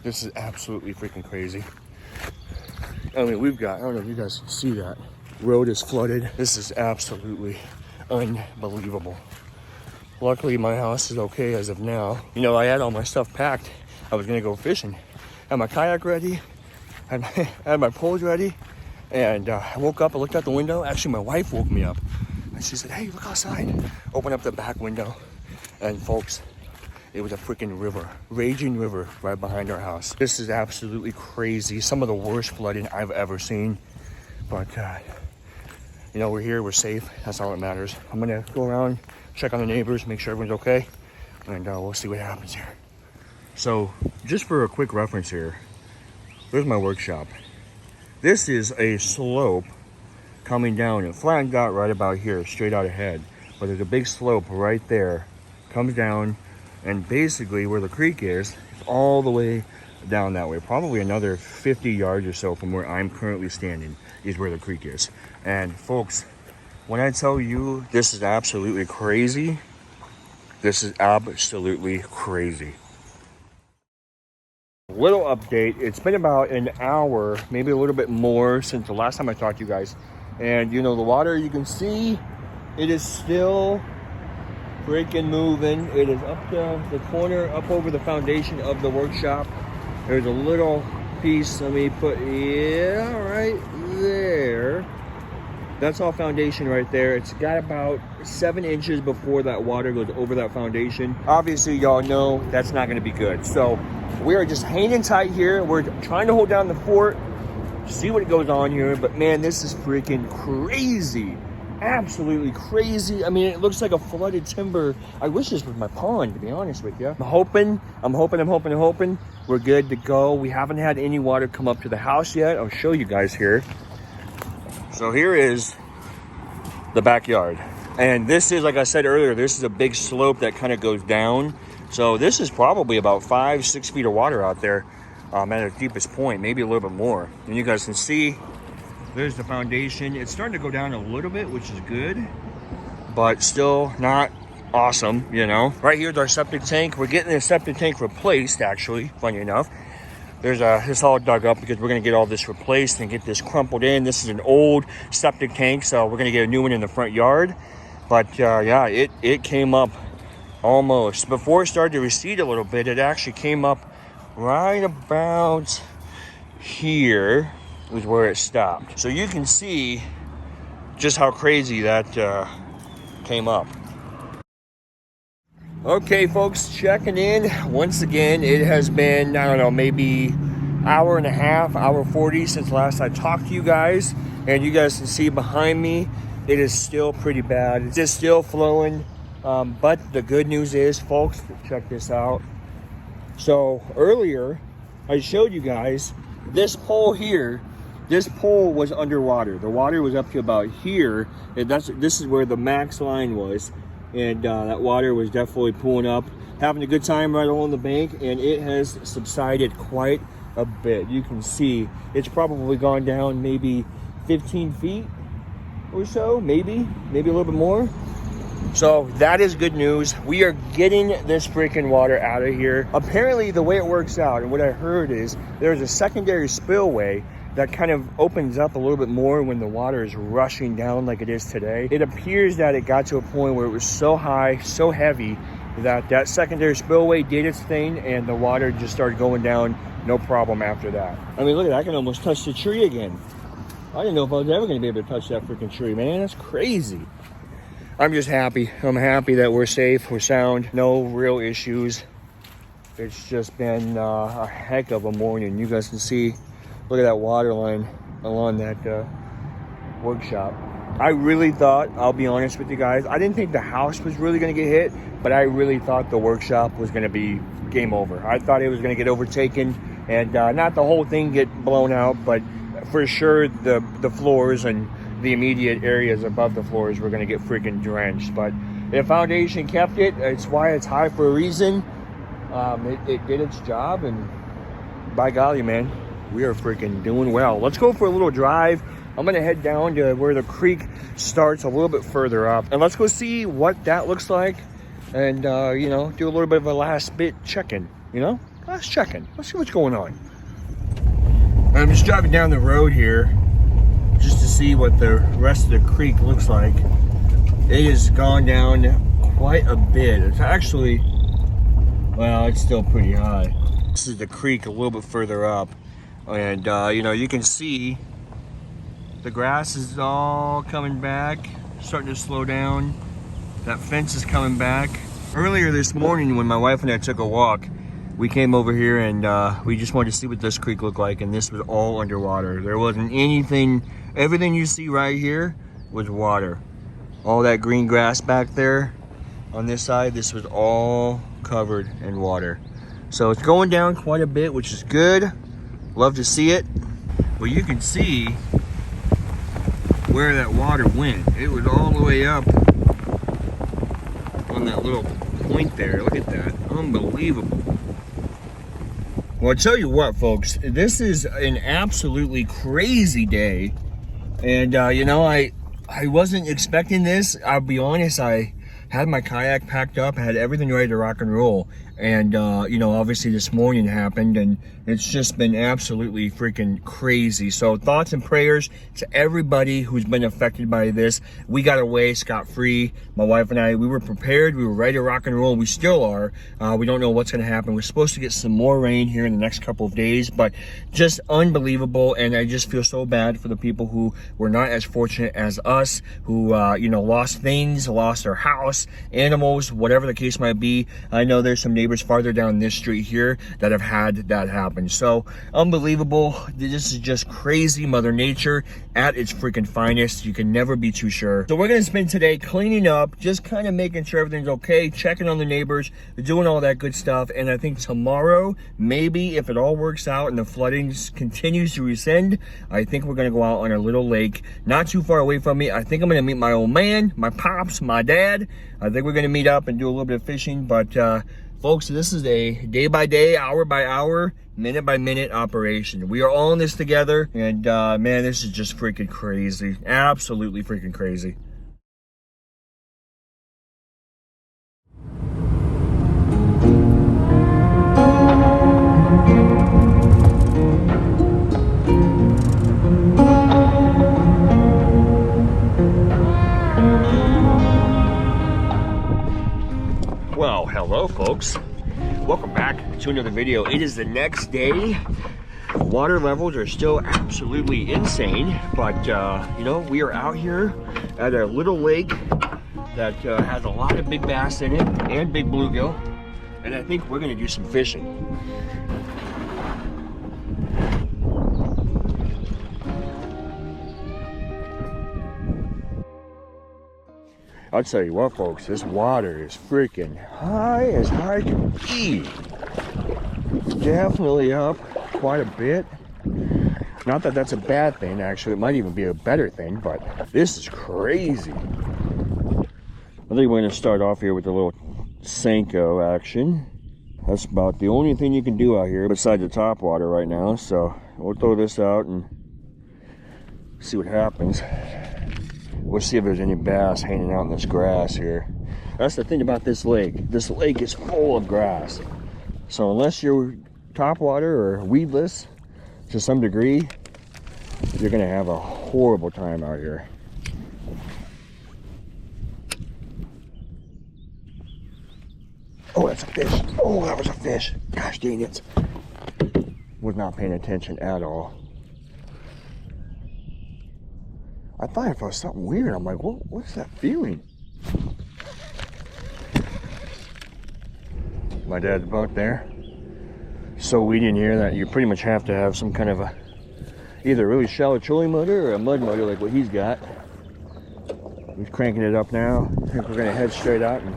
This is absolutely freaking crazy. I mean, we've got, I don't know if you guys can see that. Road is flooded. This is absolutely unbelievable. Luckily, my house is okay as of now. You know, I had all my stuff packed. I was gonna go fishing. Had my kayak ready, had my poles ready, and I woke up, I looked out the window. Actually, my wife woke me up, and she said, hey, look outside. Open up the back window, and folks, it was a freaking river, raging river right behind our house. This is absolutely crazy. Some of the worst flooding I've ever seen, but you know, we're here, we're safe. That's all that matters. I'm gonna go around, check on the neighbors, make sure everyone's okay, and we'll see what happens here. So, just for a quick reference here, there's my workshop. This is a slope coming down. It flattens out right about here, straight out ahead. But there's a big slope right there, comes down, and basically where the creek is, it's all the way down that way. Probably another 50 yards or so from where I'm currently standing is where the creek is. And folks, when I tell you this is absolutely crazy, this is absolutely crazy. Little update, it's been about an hour, maybe a little bit more since the last time I talked to you guys. And you know, the water, you can see it is still freaking moving. It is up the corner, up over the foundation of the workshop. There's a little piece, let me put, yeah, right there. That's all foundation right there. It's got about 7 inches before that water goes over that foundation. Obviously, y'all know that's not gonna be good. So we are just hanging tight here. We're trying to hold down the fort, see what goes on here. But man, this is freaking crazy. Absolutely crazy. I mean, it looks like a flooded timber. I wish this was my pond, to be honest with you. I'm hoping we're good to go. We haven't had any water come up to the house yet. I'll show you guys here. So here is the backyard. And this is, like I said earlier, this is a big slope that kind of goes down. So this is probably about 5-6 feet of water out there at its deepest point, maybe a little bit more. And you guys can see, there's the foundation. It's starting to go down a little bit, which is good, but still not awesome, you know. Right here's our septic tank. We're getting the septic tank replaced, actually, funny enough. There's this all dug up because we're gonna get all this replaced and get this crumpled in. This is an old septic tank, so we're gonna get a new one in the front yard. But yeah, it came up almost. Before it started to recede a little bit, it actually came up right about here is where it stopped. So you can see just how crazy that came up. Okay, folks, checking in once again. It has been, I don't know, maybe hour and a half, hour 40 since last I talked to you guys. And you guys can see behind me, it is still pretty bad. It's just still flowing. But the good news is, folks, check this out. So earlier, I showed you guys this pole here. This pole was underwater. The water was up to about here. And this is where the max line was. And that water was definitely pulling up. Having a good time right along the bank. And it has subsided quite a bit. You can see it's probably gone down maybe 15 feet or so. Maybe a little bit more. So that is good news. We are getting this freaking water out of here. Apparently the way it works out, and what I heard is, there's a secondary spillway that kind of opens up a little bit more when the water is rushing down like it is today. It appears that it got to a point where it was so high, so heavy, that secondary spillway did its thing and the water just started going down, no problem after that. I mean, look at that, I can almost touch the tree again. I didn't know if I was ever gonna be able to touch that freaking tree, man, that's crazy. I'm just happy. I'm happy that we're safe, we're sound, no real issues. It's just been a heck of a morning. You guys can see, look at that water line along that workshop. I really thought, I'll be honest with you guys, I didn't think the house was really gonna get hit, but I really thought the workshop was gonna be game over. I thought it was gonna get overtaken and not the whole thing get blown out, but for sure the floors and the immediate areas above the floors were going to get freaking drenched. But the foundation kept it. It's why it's high for a reason. It did its job, and by golly, man, we are freaking doing well. Let's go for a little drive. I'm going to head down to where the creek starts a little bit further up, and let's go see what that looks like, and you know, do a little bit of a last bit check-in, you know. Let's check in. Let's see what's going on. I'm just driving down the road here just to see what the rest of the creek looks like. It has gone down quite a bit. It's actually, well, it's still pretty high. This is the creek a little bit further up. And, you know, you can see the grass is all coming back, starting to slow down. That fence is coming back. Earlier this morning when my wife and I took a walk, we came over here and we just wanted to see what this creek looked like, and this was all underwater. There wasn't anything, everything you see right here was water. All that green grass back there on this side, this was all covered in water. So it's going down quite a bit, which is good. Love to see it. Well, you can see where that water went. It was all the way up on that little point there. Look at that. Unbelievable. Well, I'll tell you what, folks, this is an absolutely crazy day. And, you know, I wasn't expecting this. I'll be honest, I had my kayak packed up, I had everything ready to rock and roll. And, you know, obviously this morning happened, and it's just been absolutely freaking crazy. So thoughts and prayers to everybody who's been affected by this. We got away scot-free. My wife and I, we were prepared. We were ready to rock and roll. We still are. We don't know what's going to happen. We're supposed to get some more rain here in the next couple of days, but just unbelievable. And I just feel so bad for the people who were not as fortunate as us, who, you know, lost things, lost their house, animals, whatever the case might be. I know there's some neighbors farther down this street here that have had that happen. So unbelievable. This is just crazy. Mother Nature at its freaking finest. You can never be too sure. So we're going to spend today cleaning up, just kind of making sure everything's okay, checking on the neighbors, doing all that good stuff. And I think tomorrow, maybe if it all works out and the flooding continues to rescind, I think we're going to go out on a little lake not too far away from me. I think I'm going to meet my old man, my pops, my dad. I think we're going to meet up and do a little bit of fishing. But folks, this is a day by day, hour by hour, minute by minute operation. We are all in this together, and man, this is just freaking crazy. Absolutely freaking crazy. Well, hello folks. Welcome back to another video. It is the next day. Water levels are still absolutely insane, but you know, we are out here at a little lake that has a lot of big bass in it and big bluegill, and I think we're gonna do some fishing. I'll tell you what, folks, this water is freaking high as high can be. Definitely up quite a bit. Not that that's a bad thing, actually. It might even be a better thing, but this is crazy. I think we're going to start off here with a little Senko action. That's about the only thing you can do out here besides the top water right now. So we'll throw this out and see what happens. We'll see if there's any bass hanging out in this grass here. That's the thing about this lake. This lake is full of grass. So unless you're topwater or weedless to some degree, you're gonna have a horrible time out here. Oh, that's a fish. Oh, that was a fish. Gosh dang it. Was not paying attention at all. I thought I felt something weird. I'm like, what's that feeling? My dad's boat there. So weedy in here that you pretty much have to have some kind of a either a really shallow trolling motor or a mud motor like what he's got. He's cranking it up now. I think we're gonna head straight out and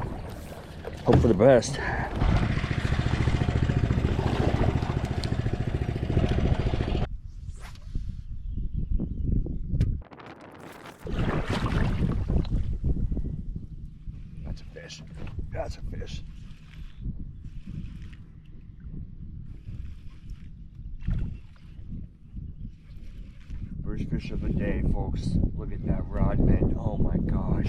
hope for the best. That's a fish. That's a fish. First fish of the day, folks. Look at that rod bend. Oh my gosh.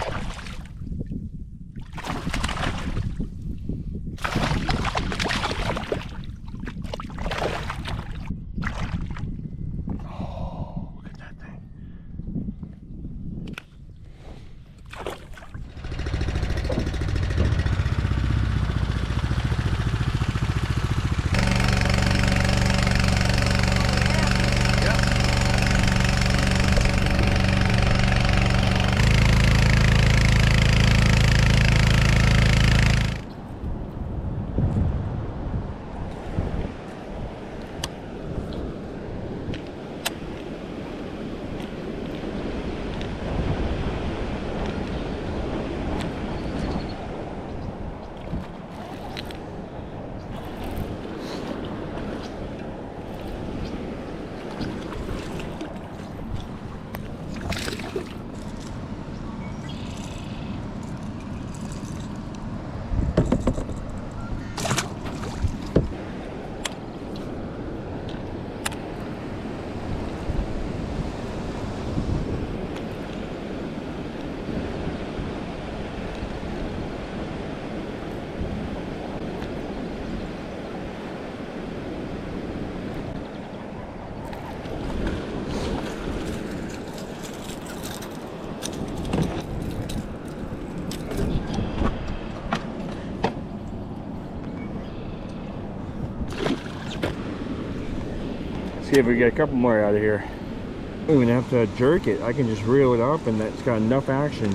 See if we get a couple more out of here. I don't even have to jerk it. I can just reel it up and that's got enough action.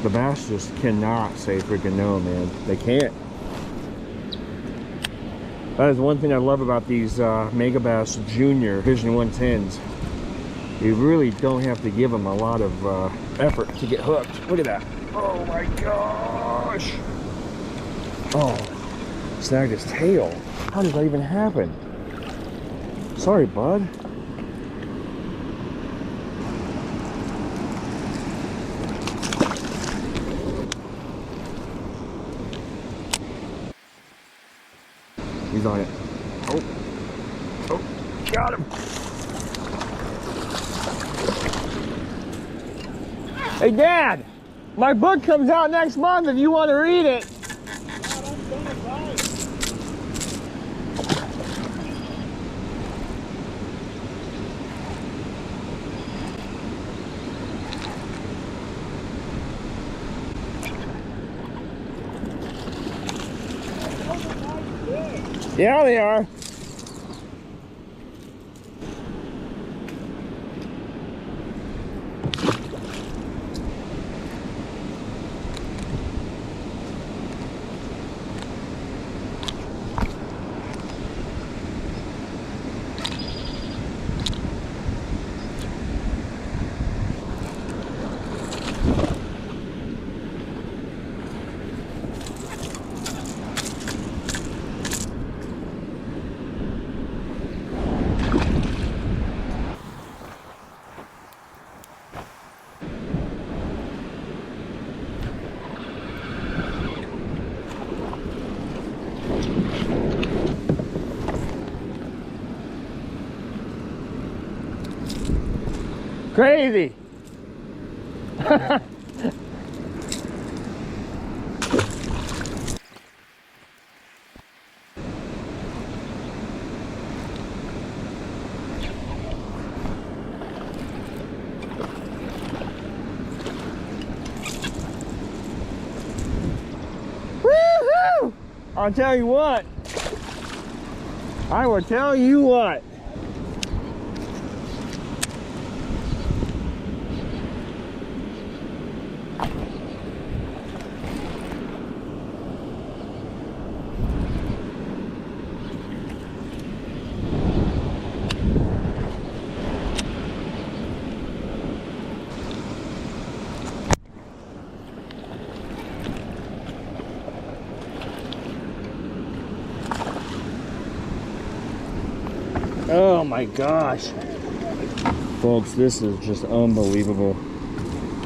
The bass just cannot say freaking no, man. They can't. That is one thing I love about these Megabass Junior Vision 110s. You really don't have to give them a lot of effort to get hooked. Look at that. Oh my gosh. Oh, snagged his tail. How did that even happen? Sorry, bud. He's on it. Oh, got him. Hey, Dad, my book comes out next month if you want to read it. Yeah, they are. Crazy. Woo-hoo! I'll tell you what. I will tell you what. Oh my gosh. Folks, this is just unbelievable.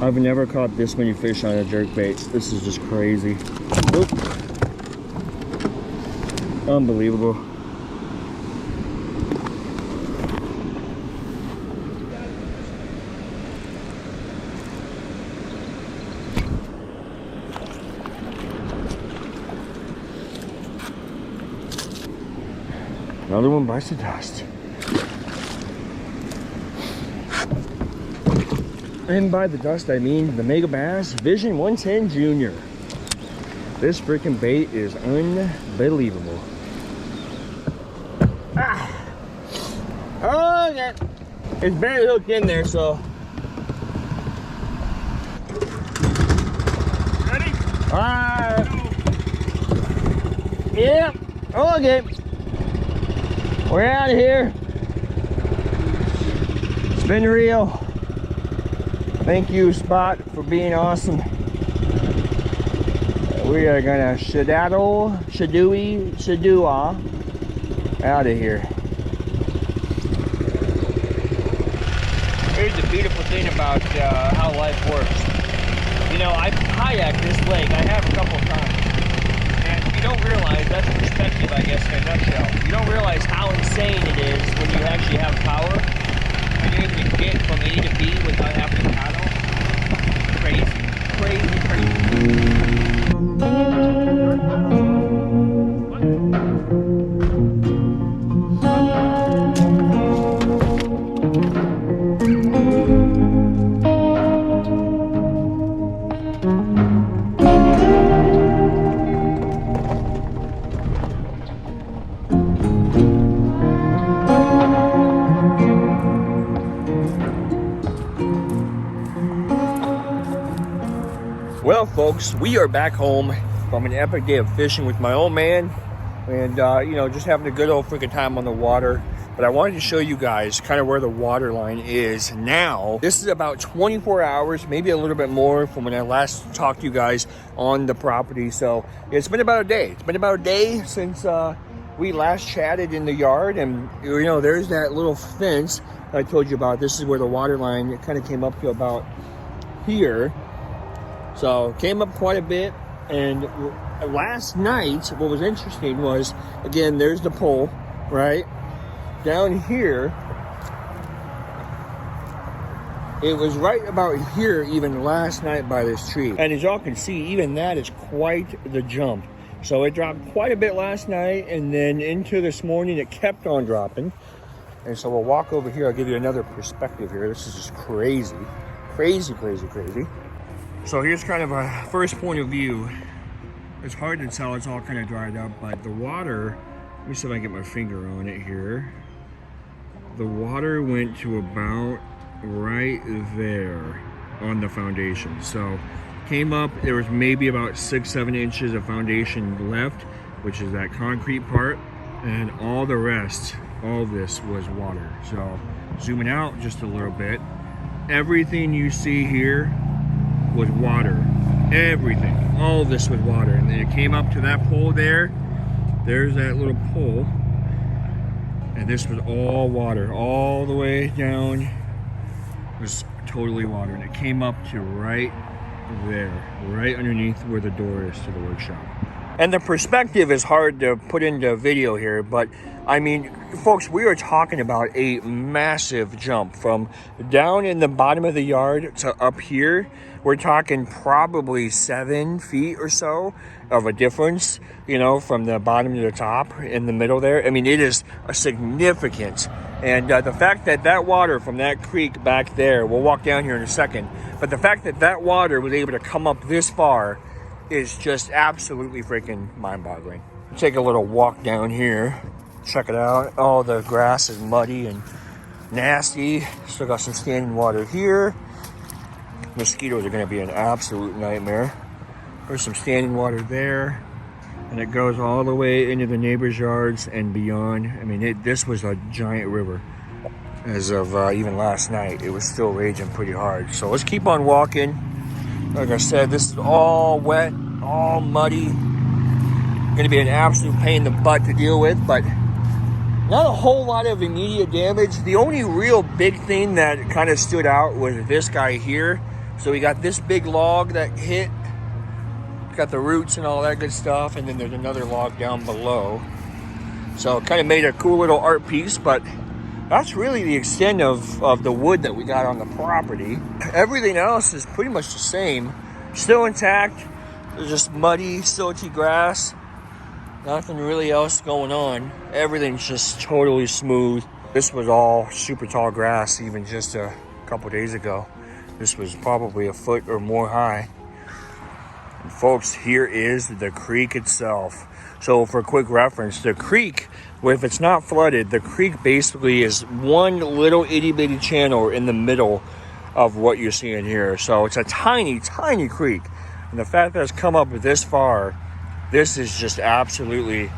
I've never caught this many fish on a jerkbait. This is just crazy. Oop. Unbelievable. Another one bites the dust. And by the dust, I mean the Megabass Vision 110 Junior. This freaking bait is unbelievable. Ah. Oh, yeah. It's barely hooked in there, so. Ready? Yep. Okay. We're out of here. It's been real. Thank you, Spot, for being awesome. We are gonna shadoo out of here. Here's the beautiful thing about how life works. You know, I kayaked this lake. I have a couple times. And you don't realize, that's perspective, I guess, in a nutshell. You don't realize how insane it is when you actually have power. And you're able to get from A to B without having to paddle. Crazy, crazy, crazy. folks, we are back home from an epic day of fishing with my old man, and you know, just having a good old freaking time on the water. But I wanted to show you guys kind of where the water line is now. This is about 24 hours, maybe a little bit more from when I last talked to you guys on the property. So it's been about a day. It's been about a day since we last chatted in the yard, and you know, there's that little fence I told you about. This is where the water line kind of came up to about here. So came up quite a bit. And last night, what was interesting was, again, there's the pole, right? Down here, it was right about here even last night by this tree. And as y'all can see, even that is quite the jump. So it dropped quite a bit last night, and then into this morning, it kept on dropping. And so we'll walk over here. I'll give you another perspective here. This is just crazy. Crazy, crazy, crazy. So here's kind of a first point of view. It's hard to tell, it's all kind of dried up, but the water, let me see if I can get my finger on it here. The water went to about right there on the foundation. So came up, there was maybe about 6-7 inches of foundation left, which is that concrete part, and all the rest, all this was water. So zooming out just a little bit, everything you see here was water. Everything, all of this was water. And then it came up to that pole there. There's that little pole, and this was all water all the way down. It was totally water, and it came up to right there, right underneath where the door is to the workshop. And the perspective is hard to put into video here, but I mean, folks, we are talking about a massive jump from down in the bottom of the yard to up here. We're talking probably 7 feet or so of a difference, you know, from the bottom to the top in the middle there. I mean, it is a significant. And the fact that that water from that creek back there, we'll walk down here in a second, but the fact that that water was able to come up this far is just absolutely freaking mind-boggling. Take a little walk down here. Check it out. Oh, the grass is muddy and nasty. Still got some standing water here. Mosquitoes are going to be an absolute nightmare. There's some standing water there, and it goes all the way into the neighbors' yards and beyond. I mean, this was a giant river. As of even last night, it was still raging pretty hard. So let's keep on walking. Like I said, this is all wet, all muddy. Going to be an absolute pain in the butt to deal with, but not a whole lot of immediate damage. The only real big thing that kind of stood out was this guy here. So we got this big log that hit, got the roots and all that good stuff, and then there's another log down below. So it kind of made a cool little art piece, but that's really the extent of the wood that we got on the property. Everything else is pretty much the same. Still intact. There's just muddy, silty grass. Nothing really else going on. Everything's just totally smooth. This was all super tall grass even just a couple days ago. This was probably a foot or more high. And folks, here is the creek itself. So for quick reference, the creek, if it's not flooded, the creek basically is one little itty bitty channel in the middle of what you're seeing here. So it's a tiny, tiny creek. And the fact that it's come up this far, this is just absolutely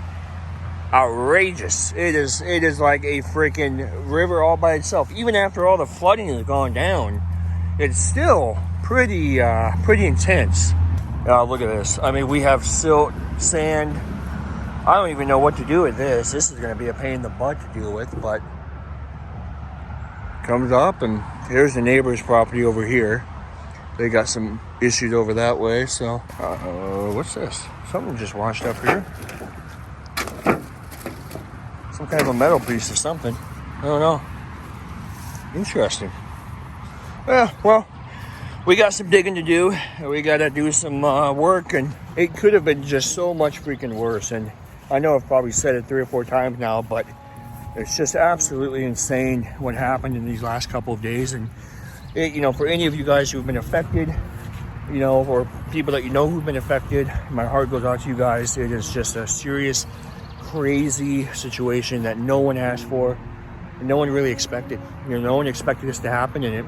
outrageous. It is like a freaking river all by itself. Even after all the flooding has gone down, it's still pretty intense. Look at this. I mean, we have silt, sand. I don't even know what to do with this. This is going to be a pain in the butt to deal with, but comes up, and here's the neighbor's property over here. They got some issues over that way, so what's this? Something just washed up here. Some kind of a metal piece or something. I don't know. Interesting. Yeah, well, we got some digging to do. We got to do some work, and it could have been just so much freaking worse. And I know I've probably said it 3 or 4 times now, but it's just absolutely insane what happened in these last couple of days. And it, you know, for any of you guys who've been affected, you know, or people that you know who've been affected, my heart goes out to you guys. It is just a serious, crazy situation that no one asked for, and no one really expected. You know, no one expected this to happen, and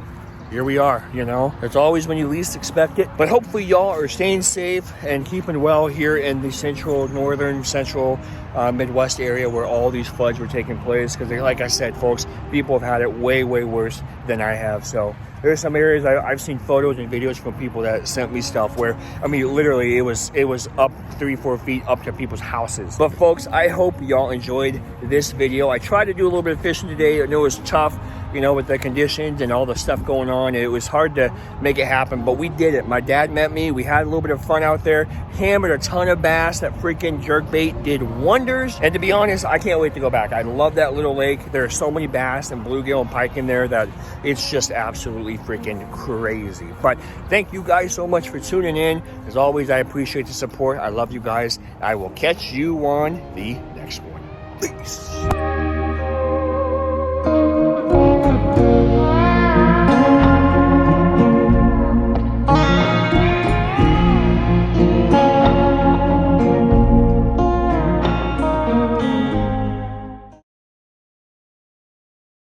here we are, you know. It's always when you least expect it. But hopefully y'all are staying safe and keeping well here in the northern central Midwest area where all these floods were taking place. Because like I said, folks, people have had it way, way worse than I have. So there's some areas I've seen photos and videos from people that sent me stuff where, I mean, literally it was up 3-4 feet up to people's houses. But folks, I hope y'all enjoyed this video. I tried to do a little bit of fishing today. I know it was tough, you know, with the conditions and all the stuff going on. It was hard to make it happen, but we did it. My dad met me. We had a little bit of fun out there, hammered a ton of bass. That freaking jerkbait did wonders. And to be honest, I can't wait to go back. I love that little lake. There are so many bass and bluegill and pike in there that it's just absolutely freaking crazy. But thank you guys so much for tuning in. As always, I appreciate the support. I love you guys. I will catch you on the next one. Peace.